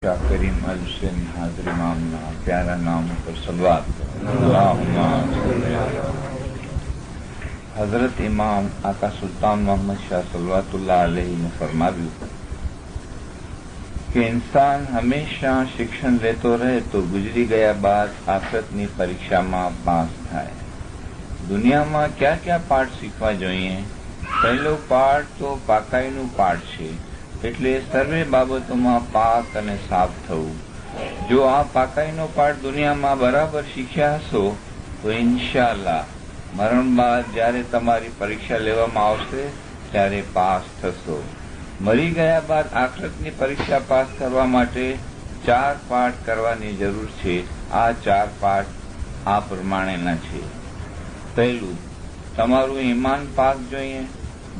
شاہ کریم الحسین حاضر امامنا پیارا نام پر صلوات حضرت امام آقا سلطان محمد شاہ صلوات اللہ علیہ نے فرمایا کہ انسان ہمیشہ શિક્ષણ લેતો રહે તો ગુજરી ગયા બાદ આખરતની પરીક્ષામાં પાસ થાય. દુનિયામાં ક્યાં ક્યાં પાઠ શીખવા જોઈએ? પહેલો પાઠ તો પાકાઈનું પાઠ છે, એટલે સર્વે બાબતોમાં પાક અને સાફ થવું. જો આ પાકાઈનો પાઠ દુનિયામાં બરાબર શીખ્યા હશો તો ઇન્શાઅલ્લાહ મરણ બાદ જ્યારે તમારી પરીક્ષા લેવામાં આવશે ત્યારે પાસ થશો. મરી ગયા બાદ આખરતની પરીક્ષા પાસ કરવા માટે 4 પાઠ કરવાની જરૂર છે. આ 4 પાઠ આ પ્રમાણેના છે. પહેલું, તમારું ઈમાન પાક જોઈએ.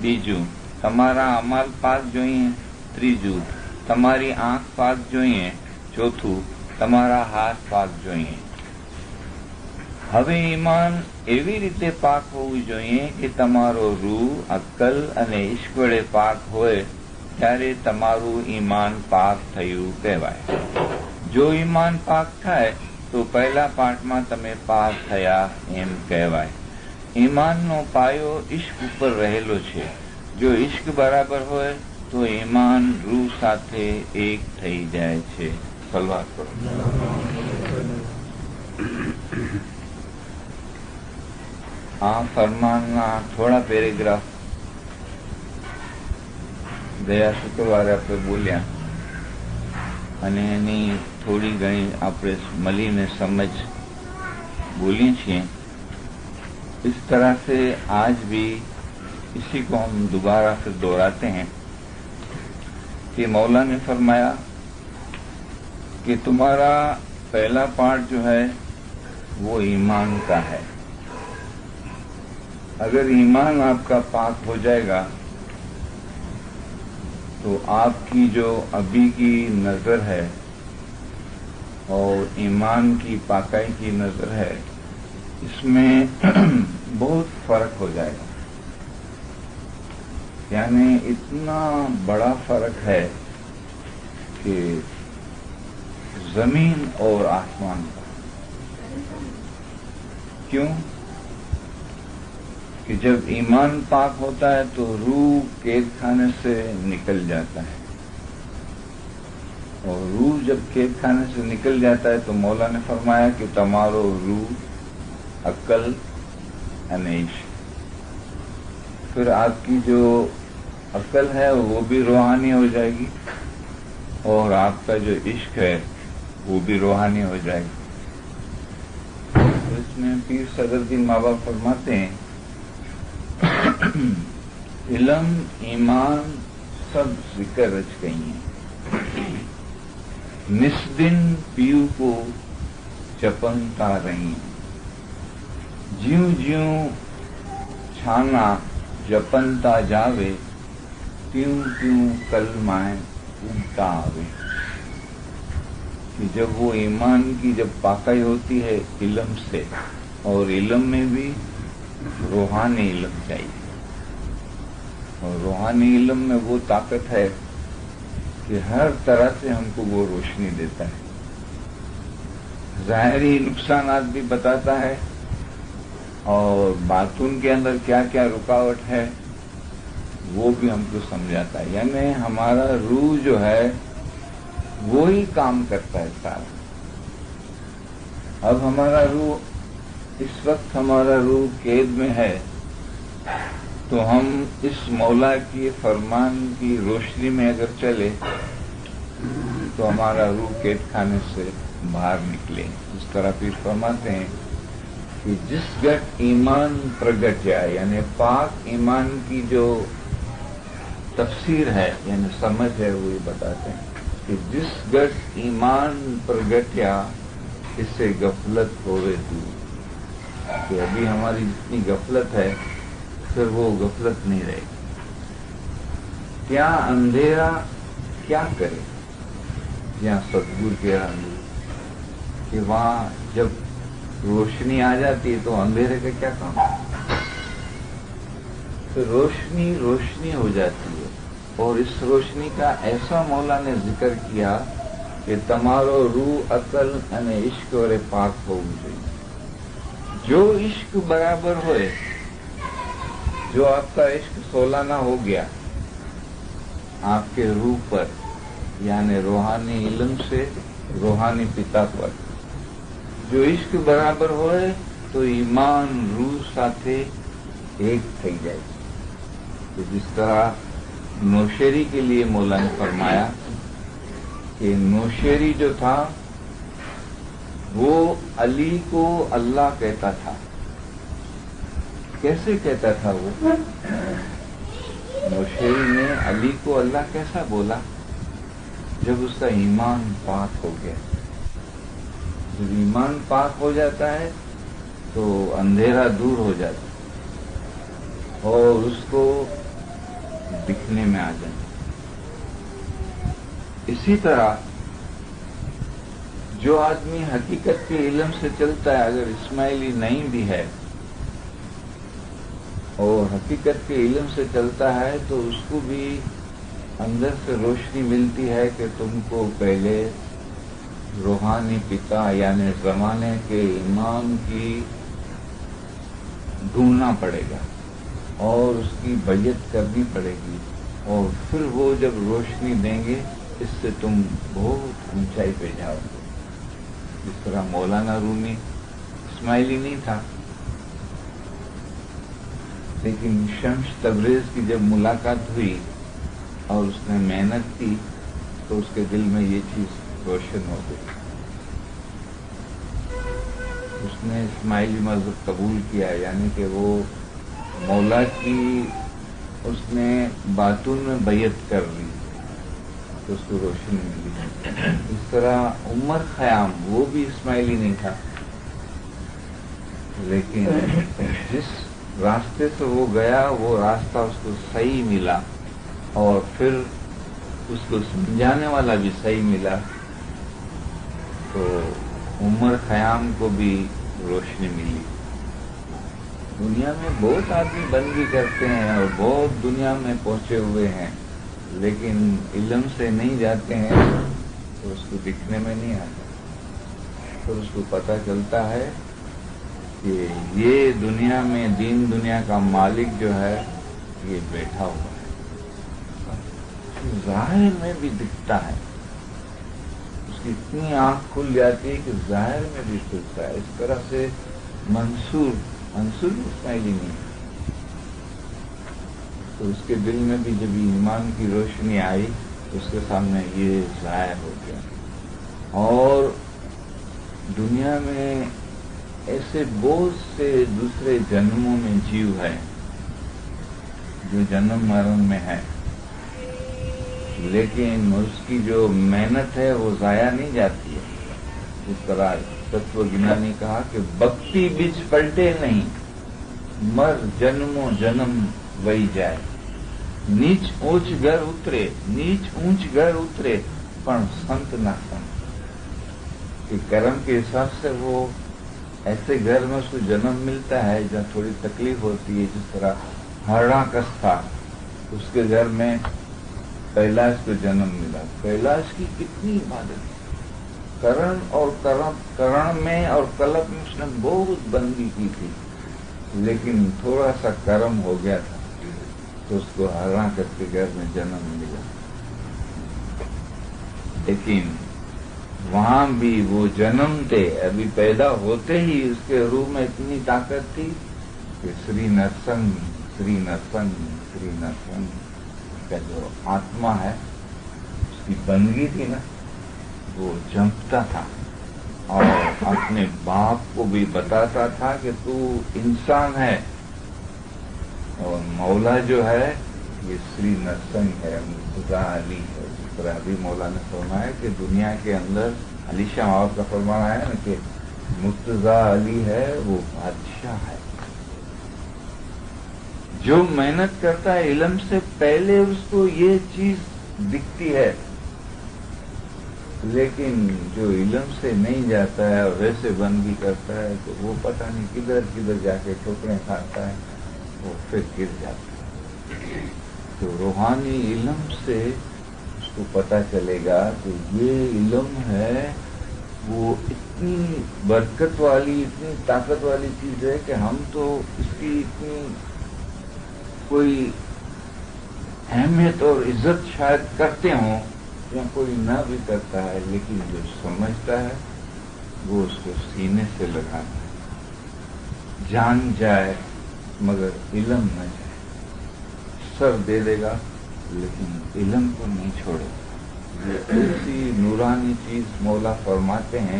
બીજું, તમારા અમલ પાક જોઈએ. ત્રીજું, તમારી આંખ પાક જોઈએ. ચોથું, તમારા હાથ પાક જોઈએ. હવે ઈમાન એવી રીતે પાક હોવું જોઈએ કે તમારો રૂહ, અક્કલ અને ઇશ્ક વડે પાક હોય ત્યારે તમારું ઈમાન પાક થયું કહેવાય. જો ઈમાન પાક થાય તો પહેલા પાઠમાં તમે પાસ થયા એમ કહેવાય. ઈમાનનો પાયો ઇશ્ક ઉપર રહેલો છે. જો ઇશ્ક બરાબર હોય તો ઈમાન રૂહ સાથે એક થઈ જાય છે. સલવાત કરો. આ ફરમાનના થોડા પેરેગ્રાફ ગયા શુક્રવારે આપણે બોલ્યા અને એની થોડી ઘણી આપણે મળીને સમજ બોલીએ છીએ. इस तरह से आज भी इसी को हम दोबारा फिर दोहराते हैं कि मौला ने फरमाया कि तुम्हारा पहला पार्ट जो है वो ईमान का है. अगर ईमान आपका पाक हो जाएगा तो आपकी जो अभी की नजर है और ईमान की पाकाई की नजर है, इसमें बहुत फर्क हो जाएगा. यानी इतना बड़ा फर्क है कि जमीन और आसमान का. क्यों? कि जब ईमान पाक होता है तो रूह कैद खाने से निकल जाता है, और रूह जब कैद खाने से निकल जाता है तो मौला ने फरमाया कि तुम्हारो रूह, अक्ल और इश्क, फिर आपकी जो अक्ल है वो भी रूहानी हो जाएगी और आपका जो इश्क है वो भी रूहानी हो जाएगी. तो इसमें पीर सदरुद्दीन माँ बाप फरमाते हैं इलम ईमान सब जिक्र रच गई हैं, निस्दिन पीऊ को चपनता रही. ज्यूं ज्यूं छाना जपनता जावे, त्यों त्यों कलमाएं उगता आवे. कि जब वो ईमान की जब पाकाई होती है इल्म से, और इल्म में भी रूहानी इल्म चाहिए, और रूहानी इल्म में वो ताकत है कि हर तरह से हमको वो रोशनी देता है. ज़ाहिरी नुकसानात भी बताता है और बातून के अंदर क्या क्या रुकावट है वो भी हमको समझाता है. यानी हमारा रूह जो है वो ही काम करता है सारा. अब हमारा रूह, इस वक्त हमारा रूह कैद में है, तो हम इस मौला की फरमान की रोशनी में अगर चले तो हमारा रूह कैद खाने से बाहर निकले. इस तरह फिर फरमाते हैं कि जिस गट ईमान प्रगट जाए, यानी पाक ईमान की जो तफसीर है यानी समझ है वो ये बताते हैं कि जिस गट ईमान प्रगट्या इससे गफलत होवे दूर. कि अभी हमारी जितनी गफलत है फिर वो गफलत नहीं रहेगी. क्या अंधेरा क्या करे, जहाँ सतगुरु कह रहा है कि वहां जब रोशनी आ जाती है तो अंधेरे का क्या काम है. तो रोशनी रोशनी हो जाती है, और इस रोशनी का ऐसा मौला ने जिक्र किया کہ تمہارو روح عقل અને عشق વડે પાક હોવું જોઈએ. جو عشق برابر ہوئے، جو آپ کا عشق سولانہ ہو گیا آپ کے روح پر، یعنی روحانی علم سے روحانی پتا پر جو عشق برابر ہوئے تو ایمان روح ساتھے ایک થઈ જાય. تو جس طرح نوشیری کے لیے مولا نے فرمایا کہ نوشیری جو تھا وہ علی کو اللہ کہتا تھا. کیسے کہتا تھا وہ؟ نوشیری نے علی کو اللہ کیسا بولا؟ جب اس کا ایمان پاک ہو گیا. جب ایمان پاک ہو جاتا ہے تو اندھیرا دور ہو جاتا ہے اور اس کو دکھنے میں آ جاتا. اسی طرح جو آدمی حقیقت کے علم سے چلتا ہے، اگر اسماعیلی نہیں بھی ہے اور حقیقت کے علم سے چلتا ہے تو اس کو بھی اندر سے روشنی ملتی ہے کہ تم کو پہلے روحانی پتا یعنی زمانے کے امام کی ڈھونڈنا پڑے گا اور اس کی بیعت کرنی پڑے گی اور پھر وہ جب روشنی دیں گے اس سے تم بہت اونچائی پہ جاؤ گے. جس طرح مولانا رومی اسماعیلی نہیں تھا، لیکن شمس تبریز کی جب ملاقات ہوئی اور اس نے محنت کی تو اس کے دل میں یہ چیز روشن ہو گئی. اس نے اسماعیلی مذہب قبول کیا، یعنی کہ وہ مولا کی اس نے باتوں میں بیعت کر لی تو اس کو روشنی ملی. اس طرح عمر خیام وہ بھی اسماعیلی نہیں تھا، لیکن جس راستے سے وہ گیا وہ راستہ اس کو صحیح ملا اور پھر اس کو سمجھانے والا بھی صحیح ملا تو عمر خیام کو بھی روشنی ملی. دنیا میں بہت آدمی بندگی کرتے ہیں اور بہت دنیا میں پہنچے ہوئے ہیں، لیکن علم سے نہیں جاتے ہیں تو اس کو دکھنے میں نہیں آتا. پھر اس کو پتہ چلتا ہے کہ یہ دنیا میں دین دنیا کا مالک جو ہے یہ بیٹھا ہوا ہے. ظاہر میں بھی دکھتا ہے، اس کی اتنی آنکھ کھل جاتی ہے کہ ظاہر میں بھی کھلتا ہے. اس طرح سے منصور اسماعیلی نہیں تو اس کے دل میں بھی جب ایمان کی روشنی آئی تو اس کے سامنے یہ ظاہر ہو گیا. اور دنیا میں ایسے بہت سے دوسرے جنموں میں جیو ہے جو جنم مرن میں ہے، لیکن اس کی جو محنت ہے وہ ضائع نہیں جاتی ہے. اس طرح تتو گنا نے کہا کہ بکتی بچ پلٹے نہیں، مر جنموں جنم وہی جائے. نیچ اونچ گھر اترے پر سنت نہ سنت. کہ کرم کے حساب سے وہ ایسے گھر میں اس کو جنم ملتا ہے جہاں تھوڑی تکلیف ہوتی ہے. جس طرح ہرناکس تھا، اس کے گھر میں کیلاش کو جنم ملا. کیلاش کی کتنی عبادت، کرن میں اور کلب میں اس نے بہت بندگی کی تھی، لیکن تھوڑا سا کرم ہو گیا تھا تو اس کو ہرناکس کے گھر میں جنم ملا. لیکن وہاں بھی وہ جنم تھے، ابھی پیدا ہوتے ہی اس کے روح میں اتنی طاقت تھی کہ سری نرسنگ کا جو آتما ہے اس کی بندگی تھی نا، وہ جمپتا تھا اور اپنے باپ کو بھی بتاتا تھا کہ تو انسان ہے اور مولا جو ہے یہ سری نرسنگ ہے، مرتضیٰ علی ہے. جس طرح ابھی مولا نے فرمایا کہ دنیا کے اندر علی شاہ آپ کا فرمانا ہے نا کہ مرتضیٰ علی ہے وہ بادشاہ ہے. جو محنت کرتا ہے علم سے پہلے اس کو یہ چیز دکھتی ہے، لیکن جو علم سے نہیں جاتا ہے اور ویسے بندگی کرتا ہے تو وہ پتہ نہیں کدھر کدھر جا کے ٹھوکریں کھاتا ہے، وہ پھر گر جاتا ہے. تو روحانی علم سے اس उसको पता चलेगा कि ये इल्म है वो इतनी बरकत वाली, इतनी ताकत वाली चीज है कि हम तो इसकी इतनी कोई अहमियत और इज्जत शायद करते हों या कोई ना भी करता है, लेकिन जो समझता है वो उसको सीने से लगाना है। जान जाए मगर इल्म न जाए, सर दे देगा लेकिन इल्म को नहीं छोड़ेगा। ऐसी नूरानी चीज मौला फरमाते हैं।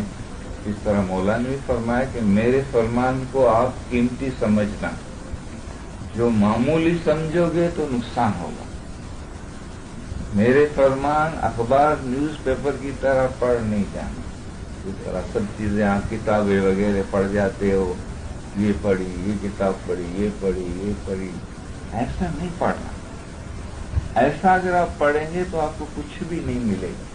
इस तरह मौला ने भी फरमाया कि मेरे फरमान को आप कीमती समझना, जो मामूली समझोगे तो नुकसान होगा। मेरे फरमान अखबार न्यूज़पेपर की तरह पढ़ नहीं जाना। इस तरह सब चीजें आप किताबें वगैरह पढ़ जाते हो, ये पढ़ी, ये किताब पढ़ी, ये पढ़ी, ये पढ़ी, ऐसा नहीं पढ़ना। ऐसा अगर आप पढ़ेंगे तो आपको कुछ भी नहीं मिलेगा,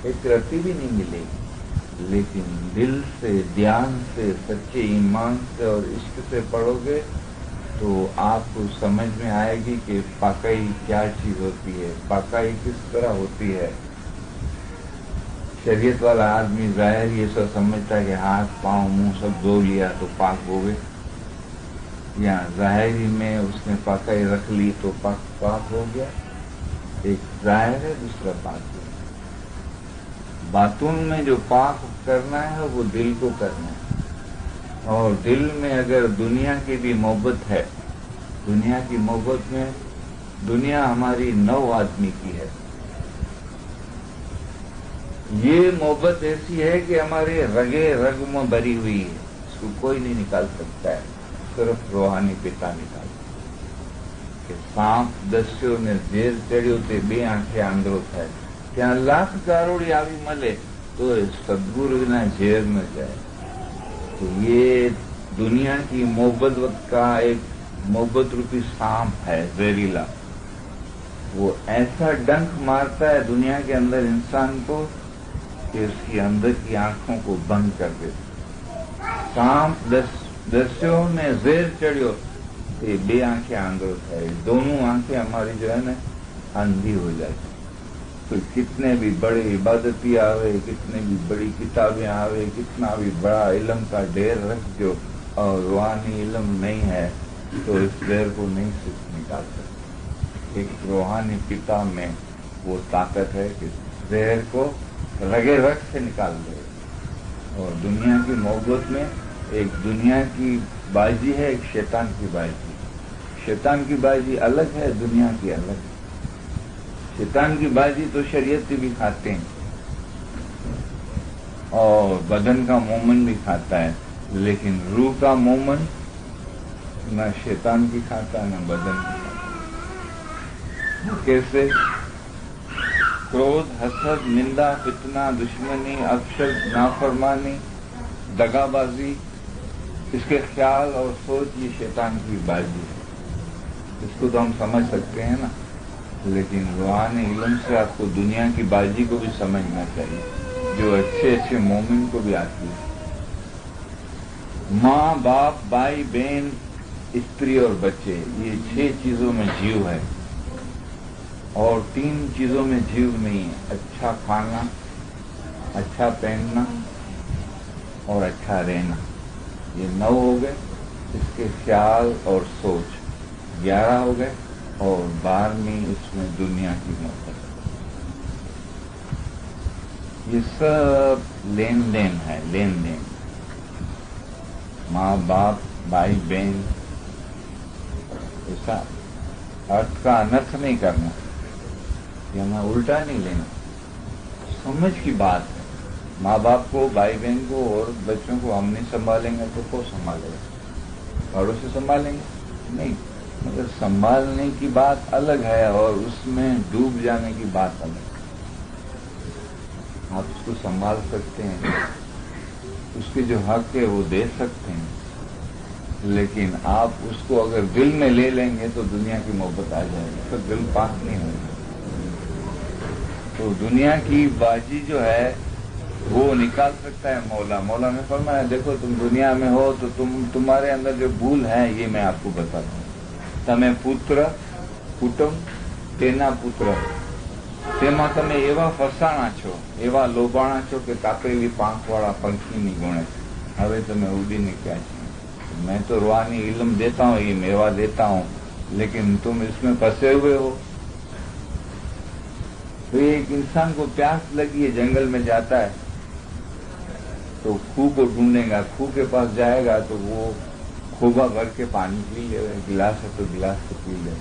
एक रत्ती भी नहीं मिलेगी। लेकिन दिल से, ध्यान से, सच्चे ईमान से और इश्क से पढ़ोगे तो आपको समझ में आएगी कि पाकाई क्या चीज होती है, पाकाई किस तरह होती है। शरीयत वाला आदमी जाहिर ये सब समझता है कि हाथ पांव मुंह सब धो लिया तो पाक हो गए, या जाहिरी में उसने पाकाई रख ली तो पाक हो गया। एक जाहिर है, दूसरा पाक है। बातून में जो पाक करना है वो दिल को करना है। और दिल में अगर दुनिया की भी मोहब्बत है, दुनिया की मोहब्बत में, दुनिया हमारी 9 आदमी की है। ये मोहब्बत ऐसी है कि हमारे रगे रग में भरी हुई है, इसको कोई नहीं निकाल सकता है, सिर्फ रूहानी पिता निकाल सकता है। सांप दस्यो ने जेर चढ़्यो ते 2 आंखें आंधळो थाय, ત્યાં લાખ કારોડી આવી મળે तो सदगुरु ना जेर न जाए। तो ये दुनिया की मोहब्बत का एक मोहब्बत रूपी सांप है, जहरीला। वो ऐसा डंक मारता है दुनिया के अंदर इंसान को कि उसकी अंदर की आंखों को बंद कर देता। सांप दस्यों में जेर चढ़ियो ये 2 आंखें आंधळो थाय, दोनों आंखें हमारी जो है ना अंधी हो जाती। तो कितने भी बड़े इबादती आवे, कितने भी बड़ी किताबें आवे, कितना भी बड़ा इल्म का ढेर रख दो और रूहानी इल्म नहीं है तो इस ढेर को नहीं निकाल सकते। एक रूहानी पिता में वो ताकत है कि जहर को रगे रग से निकाल दे। और दुनिया की मोहब्बत में एक दुनिया की बाजी है, एक शैतान की बाजी। शैतान की बाजी अलग है, दुनिया की अलग है। शैतान की बाजी तो शरीयत की भी खाते हैं और बदन का मोमन भी खाता है, लेकिन रूह का मोमन न शैतान की खाता न बदन की खाता। कैसे? क्रोध, हसद, निंदा, फितना, दुश्मनी, अपशब्द, नाफरमानी, दगाबाजी, इसके ख्याल और सोच, ये शैतान की बाजी है। इसको तो हम समझ सकते हैं ना, लेकिन रूहानी इल्म से आपको दुनिया की बाजी को भी समझना चाहिए, जो अच्छे अच्छे मोमिन को भी आती है। माँ, बाप, भाई, बहन, स्त्री और बच्चे, ये 6 चीजों में जीव है और 3 चीजों में जीव नहीं है। अच्छा खाना, अच्छा पहनना और अच्छा रहना, ये 9 हो गए। इसके ख्याल और सोच 11 हो गए और 12वीं इसमें दुनिया की मोहब्बत। ये सब लेन देन है, लेन देन। माँ बाप, भाई बहन, ऐसा अर्थ का अनर्थ नहीं करना, या मैं उल्टा नहीं लेना, समझ की बात है। माँ बाप को, भाई बहन को और बच्चों को हम नहीं संभालेंगे तो कौन संभालेगा? बड़ों से संभालेंगे? नहीं। मगर संभालने की बात अलग है और उसमें डूब जाने की बात अलग है। आप उसको संभाल सकते हैं, उसके जो हक है वो दे सकते हैं, लेकिन आप उसको अगर दिल में ले लेंगे तो दुनिया की मोहब्बत आ जाएगी, तो दिल पाक नहीं होगा। तो दुनिया की बाजी जो है वो निकाल सकता है मौला। मौला ने फरमाया, देखो तुम दुनिया में हो तो तुम्हारे अंदर जो भूल है ये मैं आपको बताता हूँ। तमे पुत्र कुटुंब तेना पुत्र તેમાં તમે એવા ફસાણા છો, એવા લોભાણા છો કે કાપેલી પાંખવાળા પંખીની ગુણે હવે તમે ઉડીને क्या છો। मैं तो रूहानी इल्म देता हूँ, ये मेवा देता हूँ, लेकिन तुम इसमें फंसे हुए हो। तो एक इंसान को प्यास लगी है, जंगल में जाता है तो खूह को ढूंढेगा, खूह के पास जाएगा तो वो खूबा भर के पानी पी ले, गिलास है तो गिलास से पी ले,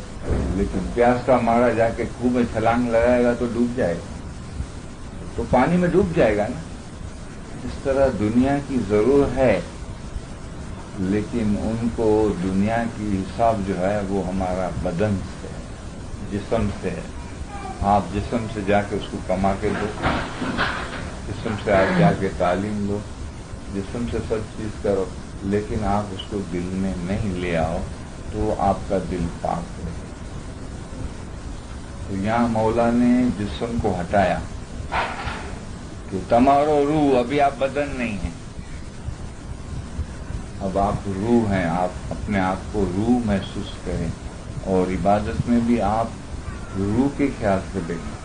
लेकिन प्यास का मारा जाके खूह में छलांग लगाएगा तो डूब जाएगा, तो पानी में डूब जाएगा ना। इस तरह दुनिया की जरूर है, लेकिन उनको दुनिया की हिसाब जो है वो हमारा बदन से है, जिस्म से है। आप जिस्म से जाके उसको कमा के दो, जिस्म से आप जाके तालीम लो, जिस्म से सब चीज करो, लेकिन आप उसको दिल में नहीं ले आओ तो आपका दिल पाक है। तो यहाँ मौला ने जिस्म को हटाया कि तुम्हारो रूह, अभी आप बदन नहीं है, अब आप रूह हैं। आप अपने आप को रूह महसूस करें और इबादत में भी आप रूह के ख्याल से देखें,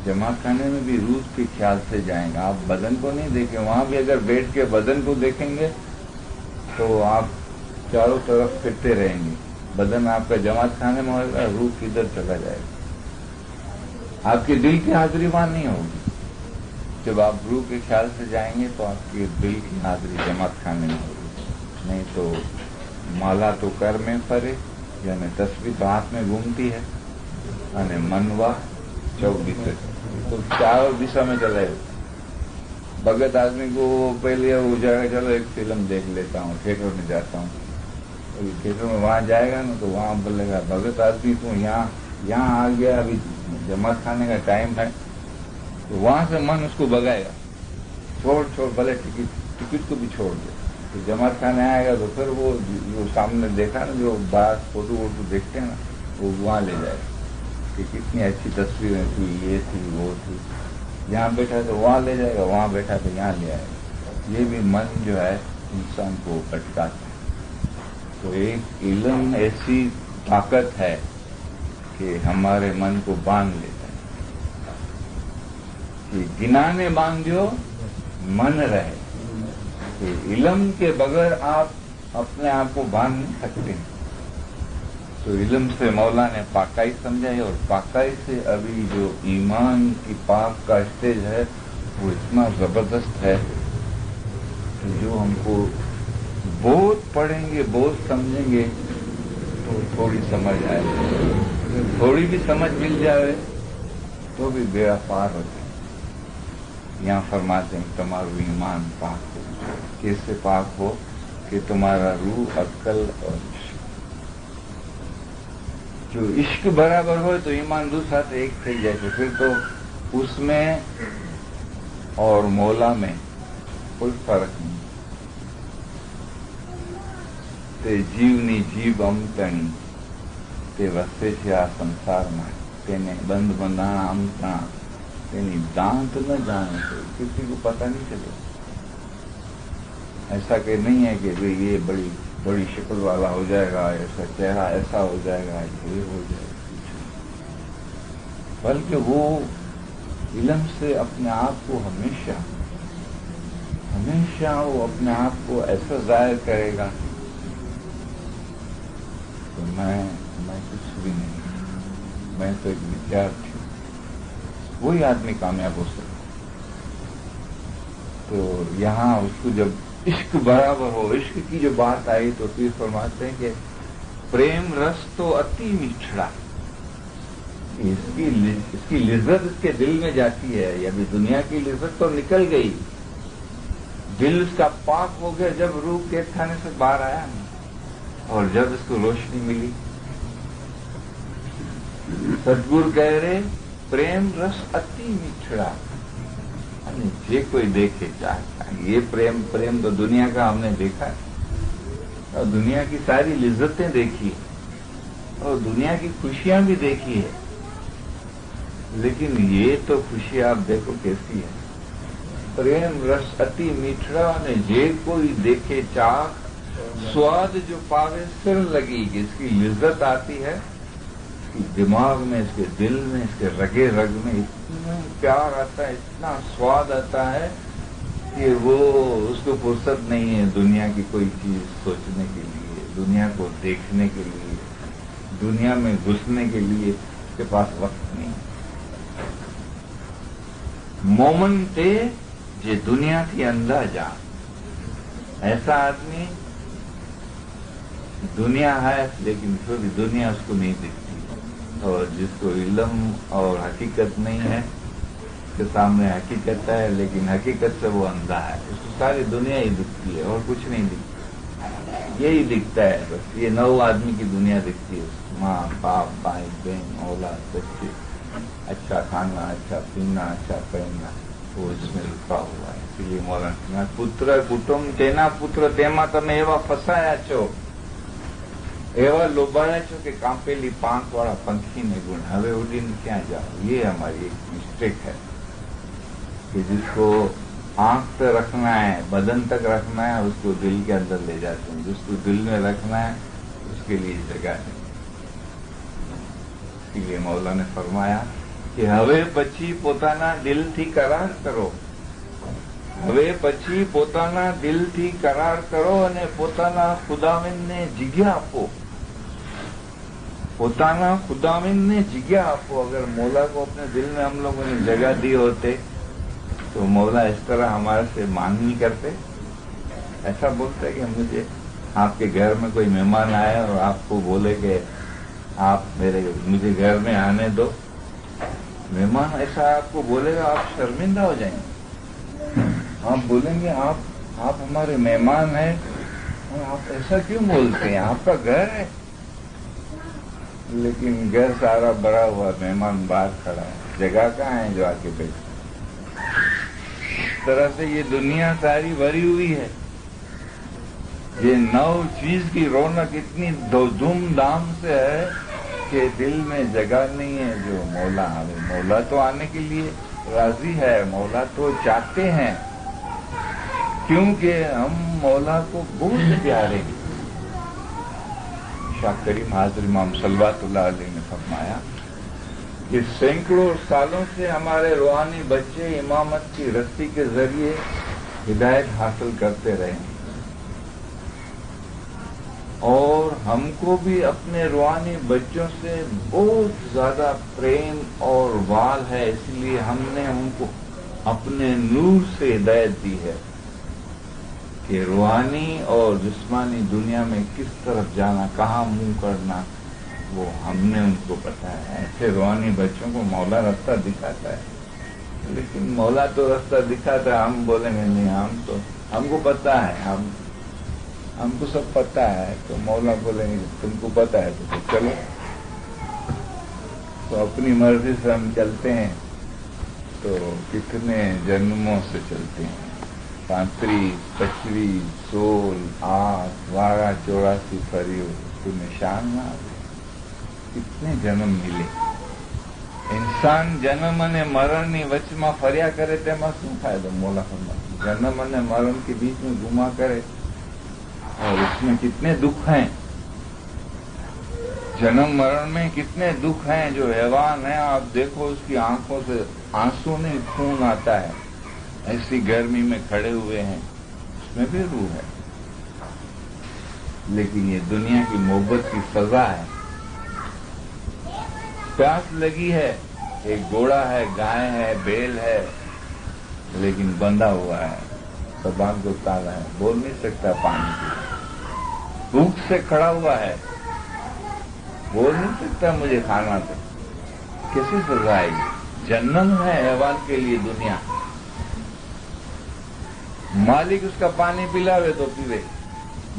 जमात खाने में भी रूह के ख्याल से जाएंगे। आप बदन को नहीं देखें, वहां भी अगर बैठ के बदन को देखेंगे तो आप चारों तरफ फिरते रहेंगे, बदन आपका जमात खाने में होगा, रूह किधर चला जाएगा। आपके दिल की हाजिरी वहां नहीं होगी। जब आप रूह के ख्याल से जाएंगे तो आपकी दिल की हाजिरी जमात खाने में होगी, नहीं तो माला तो कर में फरे, यानी तस्वीर तो हाथ में घूमती है અને મનવા 24 तो चारों दिशा में चले। भगत आदमी को पहले वो जाएगा, चलो एक फिल्म देख लेता हूँ, थिएटर में जाता हूँ, थिएटर में वहां जाएगा ना तो वहां बोलेगा भगत आदमी तू यहाँ आ गया, अभी जमात खाने का टाइम है, तो वहां से मन उसको भगाएगा, छोड़ भले टिकट को भी छोड़ दे। तो जमात खाने आएगा तो फिर वो जो सामने देखा ना, जो बाहर फोटो वोटो देखते हैं ना, वो वहां ले जाएगा कि कितनी अच्छी तस्वीरें थी, ये थी वो थी। यहाँ बैठा तो वहां ले जाएगा, वहां बैठा तो यहाँ ले आएगा। ये भी मन जो है इंसान को भटकाता है। तो एक इल्म ऐसी ताकत है कि हमारे मन को बांध लेता है कि गिनाने बांधियो मन रहे। कि इल्म के बगैर आप अपने आप को बांध नहीं सकते। तो इल्म से मौला ने पाकाई समझाई, और पाकाई से अभी जो ईमान की पाक का स्टेज है वो इतना जबरदस्त है जो हमको बहुत पढ़ेंगे, बहुत समझेंगे तो थोड़ी समझ आए। थोड़ी भी समझ मिल जाए तो भी बेड़ा पार हो जाए। यहाँ फरमाते हैं तुम्हारा ईमान पाक हो। कैसे पाक हो कि तुम्हारा रूह, अक्ल और जो इश्क बराबर हो तो ईमान दूसरा तो एक થઈ જાય છે, फिर तो उसमें और मौला में कोई फर्क नहीं। તે જીવની જીભ અમતણી, તે વસે છે આ સંસારમાં, તેને બંધ બંધાણા અમતણા, તેની दांत न जाने से किसी को पता नहीं चले। ऐसा कि नहीं है कि ये बड़ी शक्ल वाला हो जाएगा, ऐसा चेहरा ऐसा हो जाएगा, ये हो जाएगा, बल्कि वो इल्म से अपने आप को हमेशा वो अपने आप को ऐसा जाहिर करेगा तो मैं कुछ भी नहीं, मैं तो एक विद्यार्थी हूँ। वही आदमी कामयाब हो सकता। तो यहाँ उसको जब इश्क बराबर हो, इश्क की जो बात आई तो फिर फरमाते हैं कि प्रेम रस तो अति मिठड़ा, इसकी लिज्जत इसके दिल में जाती है। अभी दुनिया की लिज्जत तो निकल गई, दिल उसका पाक हो गया जब रूह कैद खाने से बाहर आया ना, और जब इसको रोशनी मिली। सदगुरु कह रहे प्रेम रस अति मिठड़ा, जे कोई देखे चाहता है। ये प्रेम तो दुनिया का हमने देखा है, और दुनिया की सारी लिज्जतें देखी है, और दुनिया की खुशियां भी देखी है, लेकिन ये तो खुशी आप देखो कैसी है। प्रेम रस अति मीठड़ा ने जे कोई देखे चाख, स्वाद जो पावे सिर लगी, इसकी लिज्जत आती है की दिमाग में, इसके दिल में, इसके रगे रग में इतना प्यार आता है, इतना स्वाद आता है कि वो उसको फुर्सत नहीं है दुनिया की कोई चीज सोचने के लिए, दुनिया को देखने के लिए, दुनिया में घुसने के लिए उसके पास वक्त नहीं। मोमन ते जे दुनिया थी अंदर जा, ऐसा आदमी दुनिया है लेकिन फिर भी दुनिया उसको नहीं दिखती, और जिसको इल्म और हकीकत नहीं है, उसके सामने हकीकत है लेकिन हकीकत से वो अंधा है, उसको सारी दुनिया ही दिखती है और कुछ नहीं दिखती, यही दिखता है बस। ये 9 आदमी की दुनिया दिखती है, माँ बाप भाई बहन औलाद बच्चे, अच्छा खाना, अच्छा पीना, अच्छा पहनना, वो इसमें लिखा हुआ है। इसलिए मौलाना पुत्र कुटुंब तेना पुत्र तेमा तमे एवा फसाया छो, एवा लोबाया छो कि कांपेली પાંખ वाला पंखी ने गुण, हवे उड़ीने क्या जाओ। ये हमारी एक मिस्टेक है कि जिसको आंख तक रखना है, बदन तक रखना है, उसको दिल के अंदर ले जाते हैं, जिसको दिल में रखना है उसके लिए जगह नहीं। इसलिए मौला ने फरमाया कि हवे पछी पोताना दिल थी करार करो, હવે પછી પોતાના દિલથી કરાર કરો અને પોતાના ખુદાવિંદને જગ્યા આપો, પોતાના खुदाविंद ने जिज्ञा आपको। अगर मौला को अपने दिल में हम लोगों ने जगह दी होते तो मौला इस तरह हमारे से मांग नहीं करते। ऐसा बोलते कि मुझे आपके घर में कोई मेहमान आए और आपको बोले कि आप मुझे घर में आने दो, मेहमान ऐसा आपको बोलेगा आप शर्मिंदा हो जाएंगे। आप बोलेंगे आप हमारे मेहमान हैं और आप ऐसा क्यों बोलते हैं, आपका घर है। लेकिन घर सारा भरा हुआ, मेहमान बाहर खड़ा है, जगह कहाँ है जो आके बैठे। इस तरह से ये दुनिया सारी भरी हुई है। ये 9 चीज की रौनक इतनी धूमधाम से है कि दिल में जगह नहीं है जो मौला आवे। मौला तो आने के लिए राजी है, मौला तो चाहते हैं, क्योंकि हम मौला को बहुत प्यारे हैं। शाह करीम हाज़िर इमाम सल्लल्लाहु अलैहि ने फरमाया कि सैकड़ों सालों से हमारे रूहानी बच्चे इमामत की रस्सी के जरिए हिदायत हासिल करते रहे और हमको भी अपने रूहानी बच्चों से बहुत ज्यादा प्रेम और वाल है, इसलिए हमने उनको अपने नूर से हिदायत दी है कि रूहानी और जिस्मानी दुनिया में किस तरफ जाना, कहाँ मुंह करना, वो हमने उनको बताया है। ऐसे रूहानी बच्चों को मौला रास्ता दिखाता है, लेकिन मौला तो रास्ता दिखाता है, हम बोलेंगे नहीं, हमको पता है, हमको सब पता है। तो मौला बोलेंगे तुमको पता है तो चलो। तो अपनी मर्जी से हम चलते हैं तो कितने जन्मों से चलते हैं, 35, 25, 16, 8, 12, 84 फरियो, तो निशान ना आवे। कितने जन्म मिले। इंसान जन्म અને મરણની વચમાં ફર્યા કરે તેમાં શું ફાયદો। મોલા ફરમાते जन्म અને मरण के बीच में घुमा करे और इसमें कितने दुख हैं, जन्म मरण में कितने दुख हैं। जो हैवान है आप देखो उसकी आंखों से आंसू नहीं खून आता है, ऐसी गर्मी में खड़े हुए हैं, उसमें भी रूह है। लेकिन ये दुनिया की मोहब्बत की सजा है। प्यास लगी है, एक घोड़ा है, गाय है, बैल है, लेकिन बंधा हुआ है, जबान को ताला है, बोल नहीं सकता पानी के। भूख से खड़ा हुआ है, बोल नहीं सकता मुझे खाना दो। कैसी सजा है? जन्नत है हैवान के लिए दुनिया। मालिक उसका पानी पिलावे तो पीवे,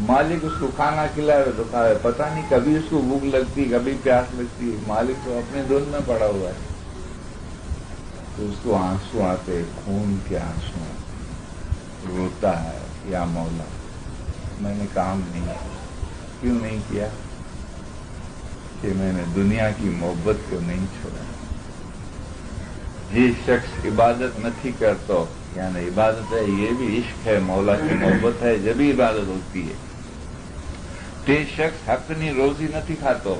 मालिक उसको खाना खिलावे तो खावे। पता नहीं कभी उसको भूख लगती, कभी प्यास लगती है। मालिक तो अपने धुन में पड़ा हुआ है, तो उसको आंसू आते, खून के आंसू, रोता है, या मौला मैंने काम नहीं किया। क्यों नहीं किया? कि मैंने दुनिया की मोहब्बत को नहीं छोड़ा। ये शख्स इबादत नहीं करता, यानी इबादत है, ये भी इश्क है, मौला की मोहब्बत है, जब भी इबादत होती है। ते शख्स हकनी रोजी नहीं खातो,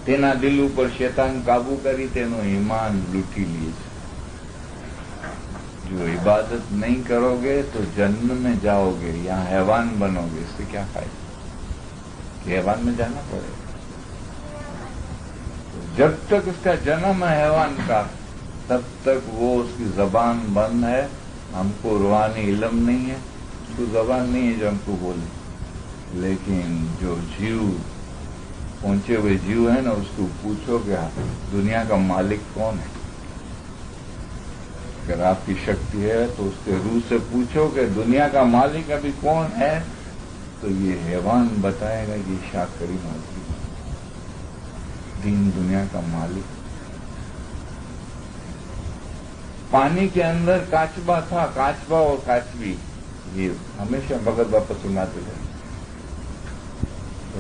તેના દિલ ઉપર શેતાન કાબુ કરી તેનું ઈમાન લૂંટી લે છે. जो इबादत नहीं करोगे तो जन्म में जाओगे, यहाँ हैवान बनोगे, इससे क्या फायदा? कि हैवान में जाना पड़ेगा. तो जब तक उसका जन्म है हैवान का, तब तक वो उसकी जबान बंद है. हमको रूहानी इल्म नहीं है, उसको जबान नहीं है जो हमको बोले. लेकिन जो जीव पहुंचे हुए जीव है ना, उसको पूछो कि दुनिया का मालिक कौन है. अगर आपकी शक्ति है तो उसके रूह से पूछो कि दुनिया का मालिक अभी कौन है, तो ये हैवान बताएगा कि शाकरी मालिक, दीन दुनिया का मालिक. पानी के अंदर काचबा था, काचबा और काचबी, ये हमेशा भगत बापा सुनाते थे.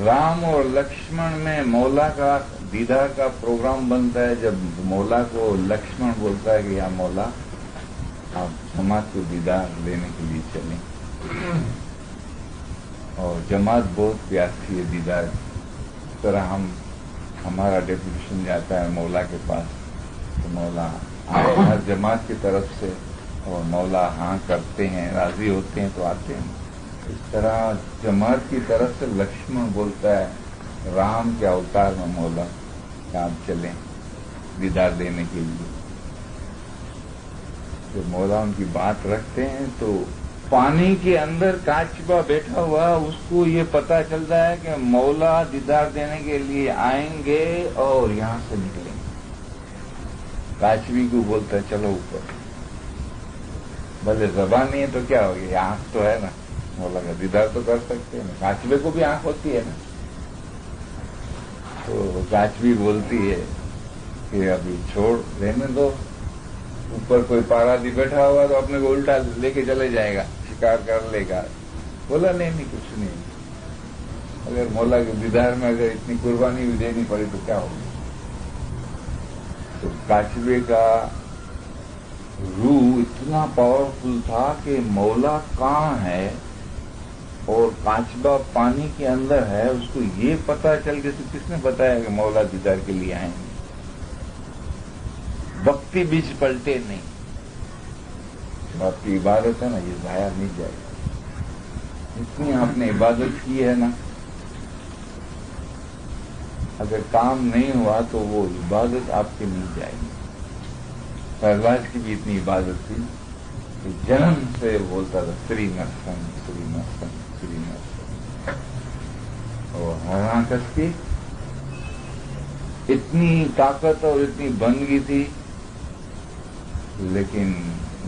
राम और लक्ष्मण में मौला का दीदार का प्रोग्राम बनता है. जब मौला को लक्ष्मण बोलता है कि या मौला, आप जमात को दीदार लेने के लिए चलें. और जमात बहुत प्यासी है दीदार. इस तरह हमारा डेपुटेशन जाता है मौला के पास, तो मौला आए हर जमात की तरफ से, और मौला हाँ करते हैं, राजी होते हैं तो आते हैं. इस तरह जमात की तरफ से लक्ष्मण बोलता है राम के अवतार में मौला कि आप चलें दीदार देने के लिए. तो मौला उनकी बात रखते हैं. तो पानी के अंदर काचबा बैठा हुआ, उसको ये पता चलता है कि मौला दीदार देने के लिए आएंगे और यहां से निकलेंगे. काचबी को बोलता है चलो ऊपर. भले जबान नहीं है तो क्या हो गया, आंख तो है ना, मौला का दीदार तो कर सकते हैं ना. काचबे को भी आंख होती है ना. तो काचबी बोलती है कि अभी छोड़, रहने दो. ऊपर कोई पारादी बैठा हुआ तो अपने को उल्टा लेके चले जाएगा, शिकार कर लेगा. बोला नहीं कुछ नहीं. अगर मौला के दीदार में अगर इतनी कुर्बानी भी देनी पड़ी तो क्या होगा. तो काचबे का रूह इतना पावरफुल था कि मौला कहाँ है और काचबा पानी के अंदर है, उसको ये पता चल के किसने बताया कि मौला दीदार के लिए आएंगे. भक्ति बीच पलटे नहीं. जो आपकी इबादत है ना, ये जाया नहीं जाएगा. इतनी आपने इबादत की है ना, अगर काम नहीं हुआ तो वो इबादत आपकी नहीं जाएगी. प्रहलाद की भी इतनी इबादत थी कि जन्म से बोलता था श्री नरसन श्री नरसन श्री नरसन. और हरणाकश की इतनी ताकत और इतनी बंदगी थी, लेकिन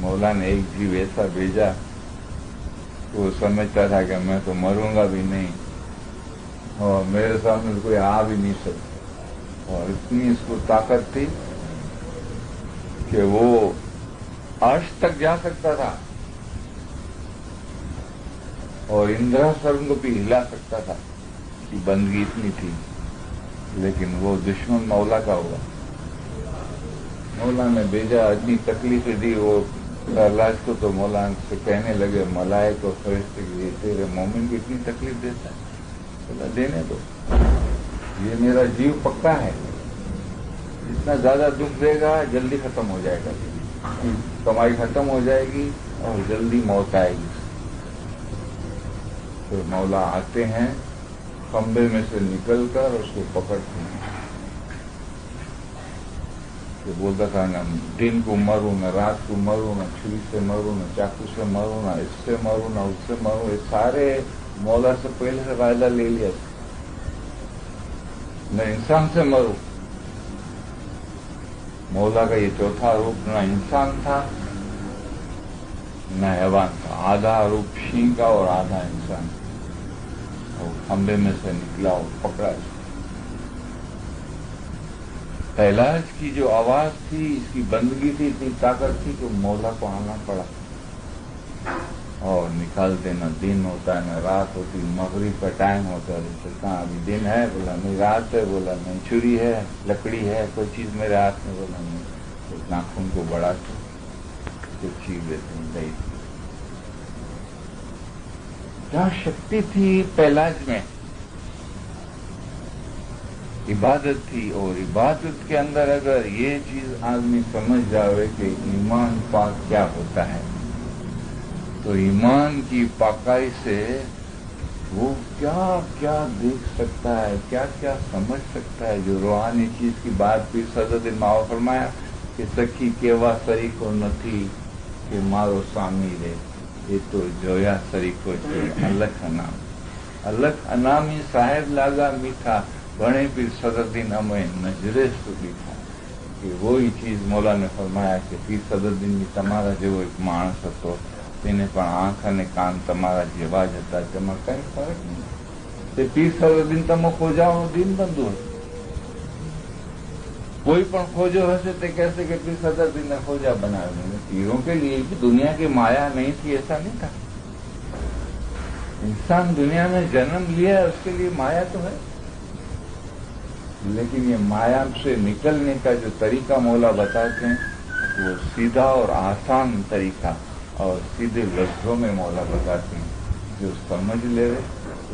मौला ने एक जीव ऐसा भेजा तो वो समझता था कि मैं तो मरूंगा भी नहीं और मेरे सामने कोई आ भी नहीं सकता. और इतनी इसको ताकत थी कि वो अर्श तक जा सकता था और इंद्रासन को भी हिला सकता था. कि बंदगी इतनी थी. लेकिन वो दुश्मन मौला का हुआ. मौला ने भेजा, इतनी तकलीफें दी. वो प्रहलाद को तो मौला से कहने लगे मलाइक और फरिश्ते की, तेरे मोमिन को इतनी तकलीफ देता है. बोला देने दो, ये मेरा जीव पक्का है. जितना ज्यादा दुख देगा जल्दी खत्म हो जाएगा. कमाई खत्म हो जाएगी और जल्दी मौत आएगी. तो मौला आते हैं, खंबे में से निकलकर उसको पकड़ते हैं. तो बोलता था ना दिन को मरूं, न रात को मरूं, न छुरी से मरूं, न चाकू से मरूं, न इससे मरूं, न उससे मरूं. ये सारे मौला से पहले से वायदा ले लिया. न इंसान से मरूं. मौला का ये चौथा रूप न इंसान था न हैवान था. आधा रूप सिंह का और आधा इंसान. और खंबे में से निकला और पकड़ा. कैलाश की जो आवाज थी, इसकी बंदगी थी, इतनी ताकत थी कि मौला को आना पड़ा. और निकालते न दिन होता है न रात होती. मगरिब का टाइम होता है तो कहाँ अभी दिन है, बोला नहीं रात है, बोला नहीं छुरी है, लकड़ी है, कोई चीज मेरे हाथ में, बोला नहीं. तो नाखून को बढ़ा के कुछ चीज देते नहीं. क्या शक्ति थी पहलाज में इबादत थी। और इबादत के अंदर अगर ये चीज आदमी समझ जावे कि ईमान पाक क्या होता है, तो ईमान की पाकाई से वो क्या क्या देख सकता है, क्या क्या समझ सकता है। जो रूहानी चीज की बात भी सदर माओ फरमाया कि सखी केवा सरीको નથી કે મારો સ્વામી રે, એ તો જોયા સરીકો છે અલખ અનામ। અલખ અનામી સાહેબ લાગા મીઠા, ભણે પીર સદરદીન અમે નજરે સુધી था। कि वही चीज मौला ने फरमाया कि पीर सदरदीन તમારા જેવો એક માણસ હતો, તેને પણ આંખ અને કાન તમારા જેવા જ હતા, તેમાં કઈ ફરક નહીં। તે પીર સદરદીન તમે ખોજાઓ દીન બંધુ હશે। कोई पण खोजो हसे तो कैसे कि पीर सदरदीन ने खोजा बनाया। पीरों के लिए भी दुनिया की माया नहीं थी, ऐसा नहीं था। इंसान दुनिया में जन्म लिया है, उसके लिए माया तो है, लेकिन ये माया से निकलने का जो तरीका मौला बताते हैं वो सीधा और आसान तरीका और सीधे लफ्जों में मौला बताते हैं। जो समझ ले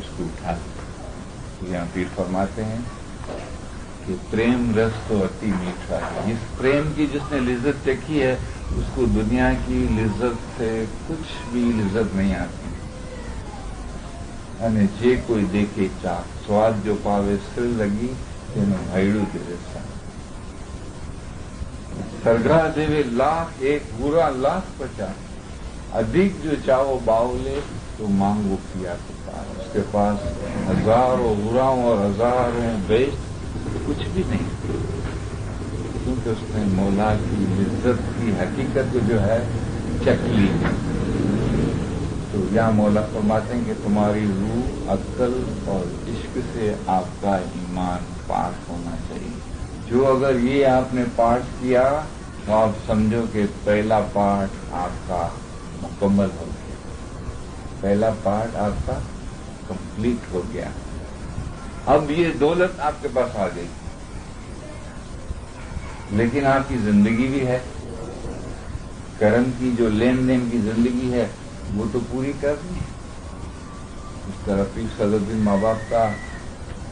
उसको उठा ले। यहाँ पीर फरमाते हैं कि प्रेम रस तो अति मीठा है। इस प्रेम की जिसने लिज्जत देखी है, उसको दुनिया की लिज्जत से कुछ भी लिज्जत नहीं आती। અને જે કોઈ દેખે ચાખ, સ્વાદ जो पावे सिर लगी, તેનું ભાઈડું દેવે સાથ। सरगरा देवे लाख एक, बुरा लाख 50। अधिक जो चाहो बावले तो मांगो पिया के पास। उसके पास हजारों बुराओं और हजारों बेस्ट कुछ भी नहीं, क्योंकि उसने मौला की इज्जत की हकीकत जो है चख ली। तो यहाँ मौला फरमाते हैं कि तुम्हारी रूह, अक्ल और इश्क से आपका ईमान पाक होना चाहिए। जो अगर ये आपने पाठ किया तो आप समझो कि पहला पाठ आपका मुकम्मल हो गया, पहला पाठ आपका कंप्लीट हो गया। अब ये दौलत आपके पास आ गई, लेकिन आपकी जिंदगी भी है, कर्म की जो लेन देन की जिंदगी है वो तो पूरी करनी है। इस तरह पीर सदरुद्दीन माँ बाप का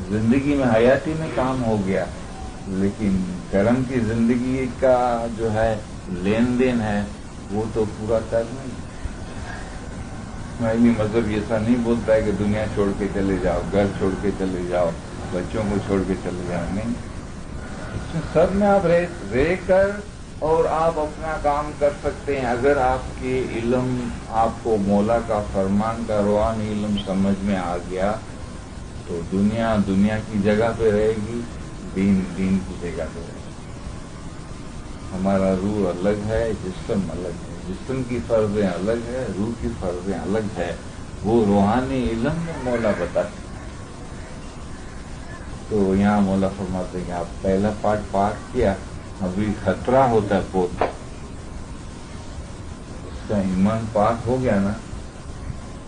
जिंदगी में हयाती में काम हो गया, लेकिन कर्म की जिंदगी का जो है लेन देन है वो तो पूरा करना ही। इस्माइली मजहब ऐसा नहीं बोलता है कि दुनिया छोड़ के चले जाओ, घर छोड़ के चले जाओ, बच्चों को छोड़ के चले जाओ, नहीं। इसमें सब में आप रह कर और आप अपना काम कर सकते हैं। अगर आपके इल्म, आपको मौला का फरमान का रूहानी इल्म समझ में आ गया तो दुनिया दुनिया की जगह पे रहेगी, दीन दीन की जगह पे रहेगी। हमारा रूह अलग है, जिस्म अलग है, जिस्म की फर्जें अलग है, रूह की फर्जें अलग है। वो रूहानी इल्म में मौला बताते। तो यहाँ मौला फरमाते हैं कि आप पहला पाठ पाठ किया, अभी खतरा होता है बहुत। इसका ईमान पाक हो गया ना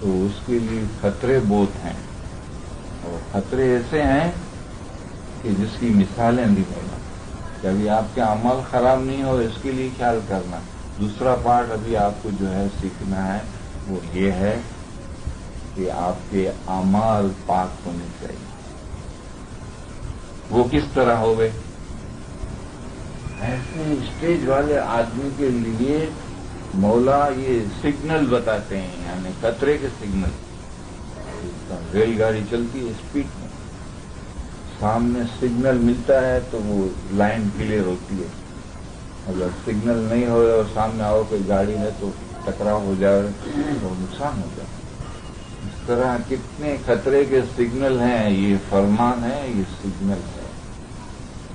तो उसके लिए खतरे बहुत हैं, और खतरे ऐसे हैं कि जिसकी मिसालें दी मौला। कि अभी आपके अमल खराब नहीं हो, इसके लिए ख्याल करना। दूसरा पार्ट अभी आपको जो है सीखना है वो ये है कि आपके अमाल पाक होने चाहिए। वो किस तरह होवे? ऐसे स्टेज वाले आदमी के लिए मौला ये सिग्नल बताते हैं, यानी खतरे के सिग्नल। रेलगाड़ी चलती है स्पीड में, सामने सिग्नल मिलता है तो वो लाइन क्लियर होती है। अगर सिग्नल नहीं हो और सामने आओ कोई गाड़ी है तो टकराव हो जाए तो नुकसान हो जाए। इस तरह कितने खतरे के सिग्नल हैं। ये फरमान है, ये सिग्नल है,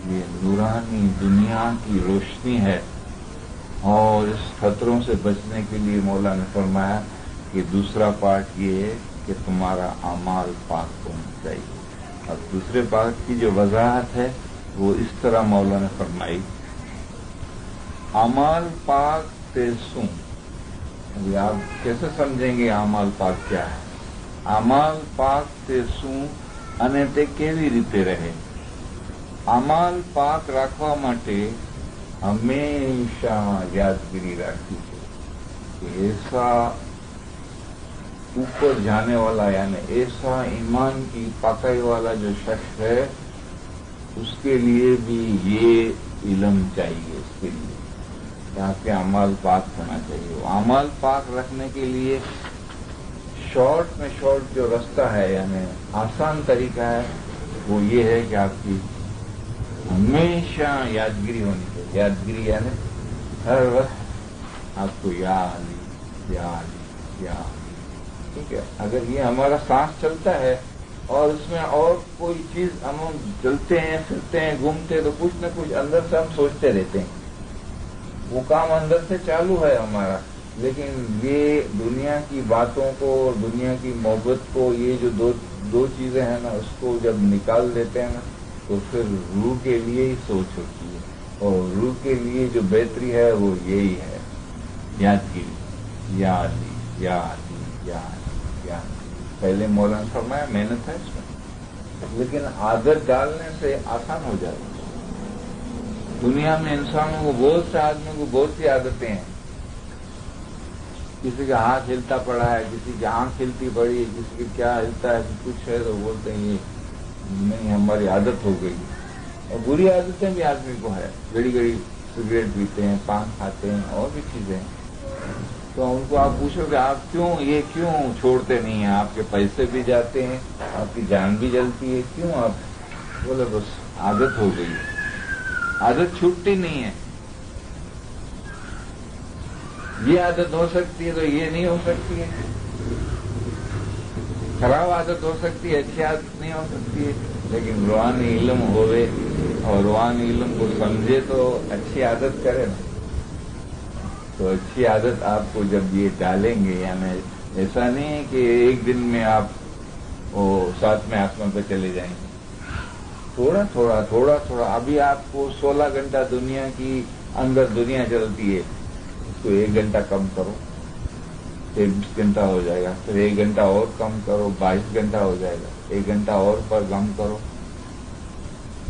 ये नूरानी दुनिया की रोशनी है। और इस खतरों से बचने के लिए मौला ने फरमाया कि दूसरा पार्ट ये है कि तुम्हारा अमाल पाक होना चाहिए। और दूसरे पार्ट की जो वजाहत है वो इस तरह मौला ने फरमाई, अमाल पाक तेसू। अभी आप कैसे समझेंगे अमाल पाक क्या है? अमाल पाक तेसू અને તે કેવી રીતે રહે? અમાલ પાક રાખવા માટે હંમેશા યાદગીરી રાખવી છે कि ऐसा ऊपर जाने वाला यानी ऐसा ईमान की पाकाई वाला जो शख्स है उसके लिए भी ये इल्म चाहिए। इसके लिए कि आपके अमाल पाक होना चाहिए। वो अमाल पाक रखने के लिए शॉर्ट में शॉर्ट जो रास्ता है, यानी आसान तरीका है, वो ये है कि आपकी हमेशा यादगिरी होनी चाहिए। यादगिरी यानी हर वक्त आपको याद याद याद। ठीक है, अगर ये हमारा सांस चलता है और उसमें और कोई चीज हम चलते हैं, फिरते हैं, घूमते हैं, तो कुछ न कुछ अंदर से हम सोचते रहते हैं। वो काम अंदर से चालू है हमारा, लेकिन ये दुनिया की बातों को, दुनिया की मोहब्बत को, ये जो दो चीजें हैं ना, उसको जब निकाल देते हैं ना, तो फिर रूह के लिए ही सोच होती है। और रूह के लिए जो बेहतरी है वो यही है, यादगिरी, याद याद याद याद। पहले मौलाना फरमाया मेहनत है इसमें, लेकिन आदत डालने से आसान हो जाती है। दुनिया में इंसानों को, बहुत से आदमियों को बहुत सी आदतें हैं। किसी का हाथ हिलता पड़ा है, किसी की आंख हिलती पड़ी है, किसी की क्या हिलता है, कुछ है, तो बोलते हैं ये नहीं, हमारी आदत हो गई। और बुरी आदतें भी आदमी को है, घड़ी घड़ी सिगरेट पीते हैं, पान खाते हैं, और भी चीजें हैं। तो उनको आप पूछोगे आप क्यों छोड़ते नहीं हैं? आपके पैसे भी जाते हैं, आपकी जान भी जलती है, क्यों आप? बोले बस आदत हो गई है। आदत छूटती नहीं है। ये आदत हो सकती है तो ये नहीं हो सकती है। खराब आदत हो सकती है, अच्छी आदत नहीं हो सकती है। लेकिन रूहानी इल्म होवे और रूहानी इल्म को समझे तो अच्छी आदत करे ना। तो अच्छी आदत आपको जब ये डालेंगे, यानी ऐसा नहीं है कि एक दिन में आप वो 7वें आसमान पर चले जाएंगे। थोड़ा थोड़ा अभी आपको 16 घंटा दुनिया की अंदर दुनिया चलती है, उसको 1 घंटा कम करो, 23 घंटा हो जाएगा। फिर 1 घंटा और कम करो, 22 घंटा हो जाएगा। 1 घंटा और पर कम करो।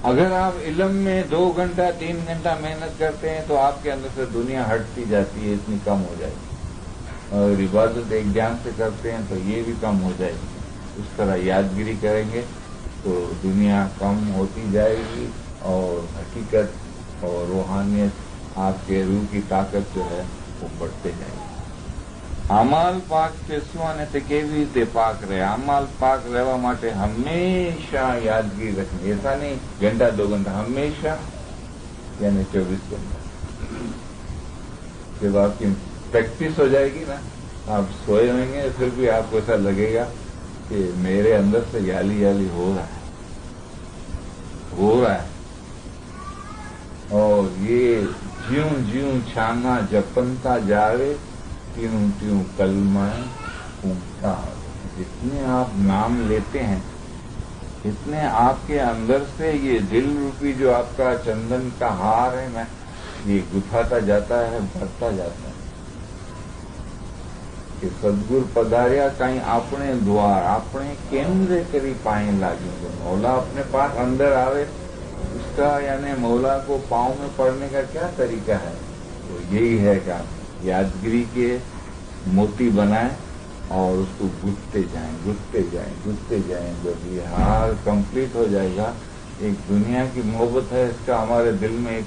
अगर आप इल्म में 2 घंटा 3 घंटा मेहनत करते हैं तो आपके अंदर से दुनिया हटती जाती है, इतनी कम हो जाएगी। और इबादत एक ध्यान से करते हैं तो ये भी कम हो जाएगी। इस तरह यादगिरी करेंगे तो दुनिया कम होती जाएगी और हकीकत और रूहानियत, आपके रूह की ताकत जो है वो बढ़ते जाएगी। अमाल पाक से सुहाने से केवी રીતે પાક રહે। अमाल पाक રહેવા માટે હંમેશા યાદગીરી રખની। ऐसा नहीं घंटा 2 घंटा, हमेशा, यानी 24 घंटा। जब आपकी प्रैक्टिस हो जाएगी ना, आप सोए होंगे फिर भी आपको ऐसा लगेगा कि मेरे अंदर से याली याली हो रहा है। और ये ज्यूं ज्यूं छाना जपनता जावे, त्यों त्यों कलमा उगता। जितने आप नाम लेते हैं, इतने आपके अंदर से ये दिल रूपी जो आपका चंदन का हार है ना, ये गुथाता जाता है, बढ़ता जाता है। कि सदगुरु पधार्या कहीं अपने द्वार, अपने केंद्र करी पाए लागे। मौला अपने पास अंदर आवे, उसका यानी मौला को पाँव में पड़ने का क्या तरीका है? तो यही है कि आप यादगिरी के मोती बनाएं और उसको गुथते जाएं। जब ये हार कंप्लीट हो जाएगा, एक दुनिया की मोहब्बत है, इसका हमारे दिल में एक,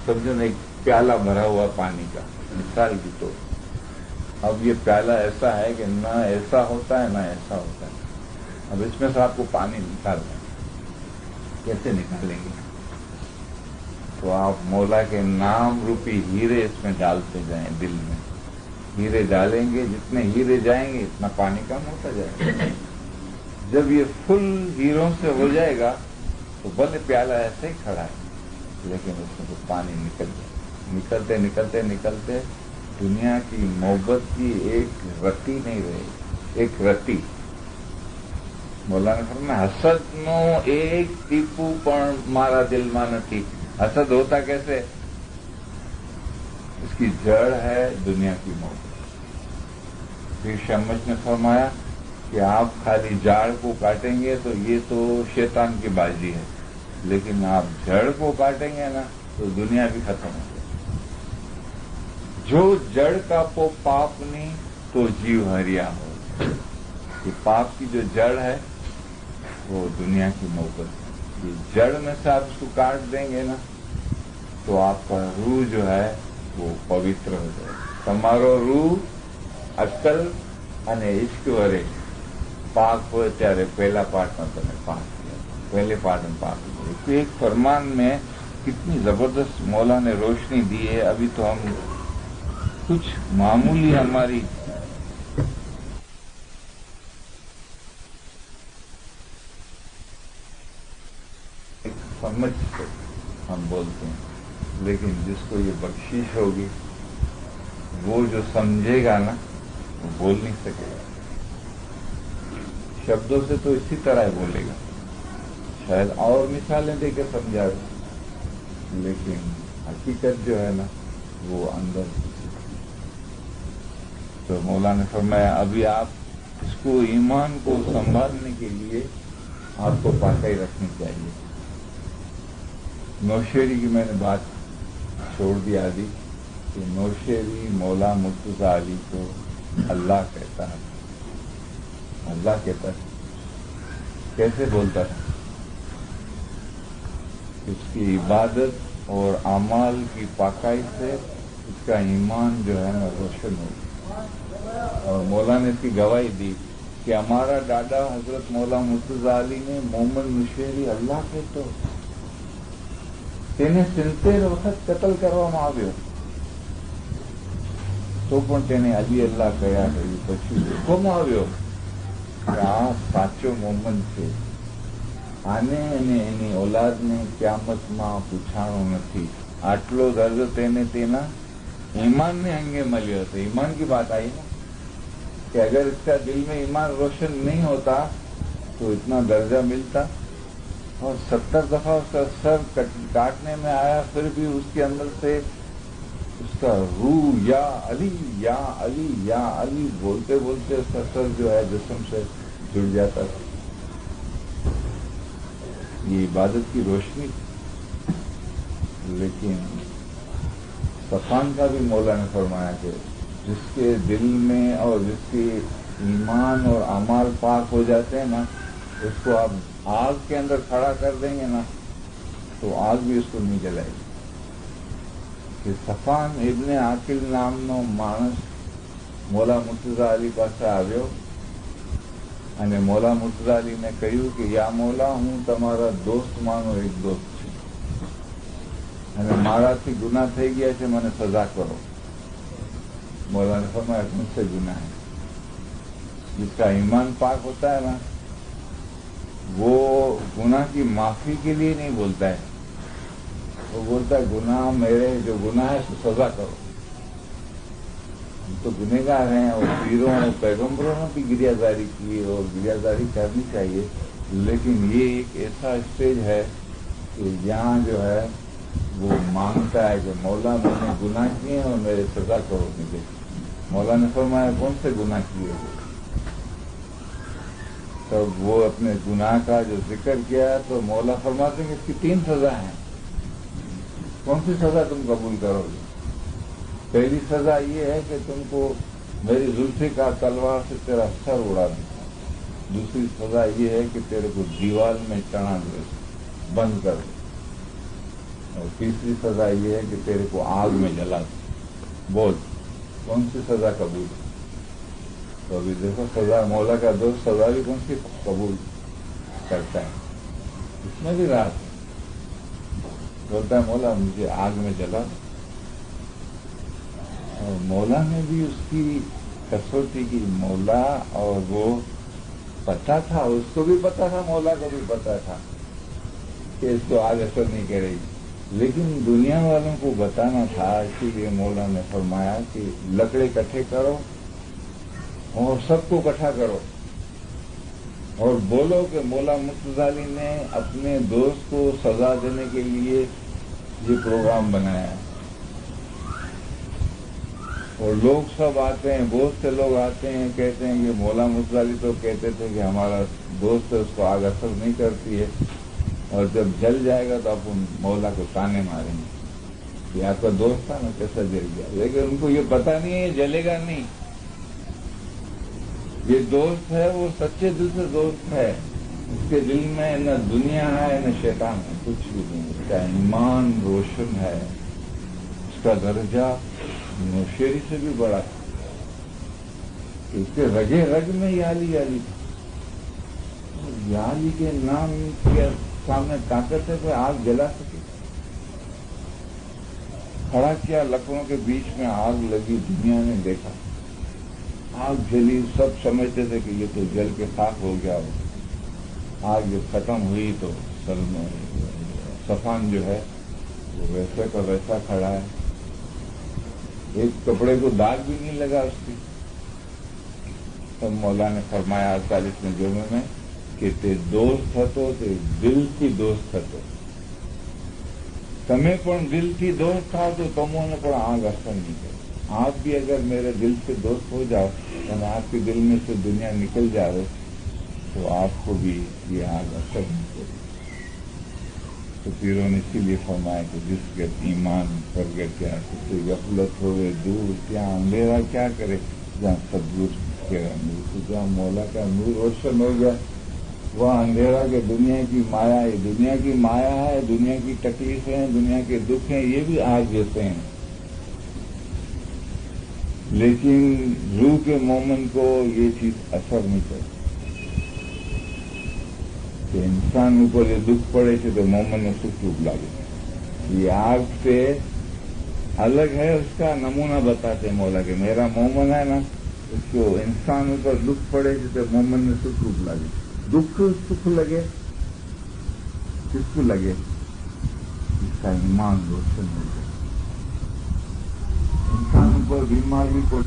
समझो ना, एक प्याला भरा हुआ पानी का, मिसाल की तो। अब ये प्याला ऐसा है कि ना ऐसा होता है ना ऐसा होता है। अब इसमें से आपको पानी निकालना है, कैसे निकालेंगे? तो आप मौला के नाम रूपी हीरे इसमें डालते जाएं। दिल में हीरे डालेंगे, जितने हीरे जाएंगे इतना पानी कम होता जाएगा। जब ये फुल हीरों से हो जाएगा तो भले प्याला ऐसे ही खड़ा है, लेकिन उसमें तो पानी निकलते दुनिया की मोहब्बत की एक रत्ती नहीं रहेगी। एक रत्ती, मौलाना फरमाया, हसद नो एक टीपू पण मारा दिल में नहीं। हसद होता कैसे? इसकी जड़ है दुनिया की मोहब्बत। फिर शमस ने फरमाया कि आप खाली जाड़ को काटेंगे तो ये तो शैतान की बाजी है, लेकिन आप जड़ को काटेंगे ना तो दुनिया भी खत्म हो जाएगी। जो जड़ का पो पाप नहीं तो जीव हरिया हो। ये पाप की जो जड़ है वो दुनिया की मोहब्बत है। یہ جڑ میں سے آپ اس کو کاٹ دیں گے نا تو آپ کا روح جو ہے وہ پوتر ہو جائے. تمہارو روح عقل અને عشق વડે પાક હોય ત્યારે પહેલા પાઠમાં તમે પાક किया, पहले पाठ में पाक किया. तो एक फरमान में कितनी जबरदस्त मौला ने रोशनी दी है. अभी तो हम कुछ मामूली हमारी समझ से हम बोलते हैं, लेकिन जिसको ये बख्शिश होगी वो जो समझेगा ना वो बोल नहीं सकेगा. शब्दों से तो इसी तरह बोलेगा, शायद और मिसालें देकर समझाए, लेकिन हकीकत जो है ना वो अंदर. तो मौला ने फरमाया अभी आप इसको ईमान को संभालने के लिए आपको पाकाई रखनी चाहिए. नौशेरी की मैंने बात छोड़ दी आदि कि नौशेरी मौला मुर्तज़ा अली को अल्लाह कहता है. अल्लाह कहता है, कैसे बोलता है? इसकी इबादत और अमाल की पाकाई से इसका ईमान जो है ना रोशन हो. और मौला ने इसकी गवाही दी कि हमारा दादा हजरत मौला मुर्तज़ा अली ने मोहम्मद नौशेरी अल्लाह कहतो, તેને 70 વખત કતલ કરવામાં આવ્યો તો પણ તેને અલી અલ્લાહ કહ્યા કર્યું. પછી હુકમ આવ્યો કે આ સાચો મોહમ્મદ છે, આને અને એની औलादને ક્યામતમાં પૂછાણો નથી. આટલો દર્જો તેને તેના ईमानને અંગે મળ્યો હતો. ईमान की बात आई ना कि अगर इसका दिल में ईमान रोशन नहीं होता तो इतना दर्जा मिलता. और 70 दफा उसका सर काटने में आया, फिर भी उसके अंदर से उसका रूह या अली या अली या अली बोलते बोलते उसका सर जो है जिस्म से जुड़ जाता था. ये इबादत की रोशनी. लेकिन सफान का भी मौला ने फरमाया कि जिसके दिल में और जिसके ईमान और अमाल पाक हो जाते हैं ना, उसको आप आग के अंदर खड़ा कर देंगे ना तो आग भी उसको नहीं जलाएगी. कि સફાન ઇબ્ને આકિલ નામનો માણસ મૌલા મુર્તઝા અલી પાસે આવ્યો અને મૌલા મુર્તઝા અલીને કહ્યું કે યા મૌલા હું તમારા દોસ્તમાંનો એક દોસ્ત છું અને મારાથી ગુનાહ થઈ ગયા છે, મને સજા કરો. મૌલાને ફરમાયા મુझसे गुनाह है. जिसका ईमान पाक होता है ना वो गुनाह की माफी के लिए नहीं बोलता है, वो बोलता है गुनाह मेरे जो गुनाह है उसको सजा करो. हम तो गुनहगार हैं और पीरों और पैगम्बरों ने भी गिरियाजारी की और गिरियाजारी करनी चाहिए. लेकिन ये एक ऐसा स्टेज है कि यहाँ जो है वो मांगता है कि मौला मैंने गुनाह किए और मेरे सजा करो मुझे. मौला ने फरमाया कौन से गुनाह किए? तो वो अपने गुनाह का जो जिक्र किया तो मौला फरमाते हैं इसकी 3 सजा हैं. कौन सी सजा तुम कबूल करोगे? पहली सजा ये है कि तुमको मेरी जुल्फ़िकार तलवार से तेरा सर उड़ा दूं. दूसरी सजा ये है कि तेरे को दीवार में चढ़ा दे, बंद कर दे. और तीसरी सजा ये है कि तेरे को आग में जला दे. बोल कौन सी सजा कबूल? तो अभी देखो सजा, मौला का दोस्त सजा भी कौन सी कबूल करता है, इसमें भी रात बोलता है मौला मुझे आग में जला. और मौला ने भी उसकी कसौटी की. मौला और वो पता था, उसको भी पता था, मौला को भी पता था कि इसको आग असर नहीं करेगी, लेकिन दुनिया वालों को बताना था. इसीलिए मौला ने फरमाया कि लकड़े इकट्ठे करो और सबको इकट्ठा करो और बोलो कि मौला मुर्तज़ा अली ने अपने दोस्त को सजा देने के लिए ये प्रोग्राम बनाया है. और लोग सब आते हैं, बहुत से लोग आते हैं, कहते हैं कि मौला मुर्तज़ा अली तो कहते थे कि हमारा दोस्त है उसको आग असर नहीं करती है, और जब जल जाएगा तो आप मौला को ताने मारेंगे कि आपका दोस्त था ना कैसा जल गया. लेकिन उनको ये पता नहीं है ये जलेगा नहीं. ये दोस्त है वो सच्चे दिल से दोस्त है, اس کے دل میں نہ دنیا ہے نہ شیطان ہے، کچھ بھی نہیں. اس کا ایمان روشن ہے، اس کا درجہ نوشیری سے بھی بڑا ہے. اس کے رگے رگ میں یالی یالی تھا. یالی کے نام کے سامنے طاقت ہے کوئی آگ جلا سکے. کھڑا کیا لکڑوں کے بیچ میں، آگ لگی، دنیا نے دیکھا، آگ جلی. سب سمجھتے تھے کہ یہ تو جل کے خاک ہو گیا ہو. آگ جب ختم ہوئی تو صفان جو ہے وہ ویسے کا ویسا کھڑا ہے، ایک کپڑے کو داغ بھی نہیں لگا اس کی. تب مولا نے فرمایا 48ویں جمعے میں کہ تے دوست ہتو تے دل کی دوست ہتو. تمہیں પણ دل کی دوست تھا تو تمہوں نے પણ آگ اثر نہیں کر. آپ بھی اگر میرے دل سے دوست ہو جاؤ اور آپ کے دل میں سے دنیا نکل جاوے تو آپ کو بھی یہ آگ اثر نہیں کرے. تو پیروں نے اسی لیے فرمایا کہ جس کے ایمان کر گئے کیا کسی غفلت ہوئے دور کیا اندھیرا کیا کرے جہاں سدگور کے نور، جہاں مولا کا نور روشن ہو گیا وہ اندھیرا کے دنیا کی مایا. یہ دنیا کی مایا ہے، دنیا کی تکلیفیں ہیں، دنیا کے دکھ ہیں، یہ بھی آگ جیسے ہیں. لیکن روح کے مومن کو یہ چیز اثر نہیں کرتی کہ انسان اوپر یہ دکھ پڑے کہ تو مومن نے سکھ روپ لگے. یہ آگ سے الگ ہے. اس کا نمونہ بتاتے مولا کہ میرا مومن ہے نا، اس کو انسان اوپر دکھ پڑے کہ مومن نے سکھ روپ لگے. دکھ سکھ لگے کس کو لگے؟ اس کا ایمان روشن ہو جائے. انسان اوپر بیماری کو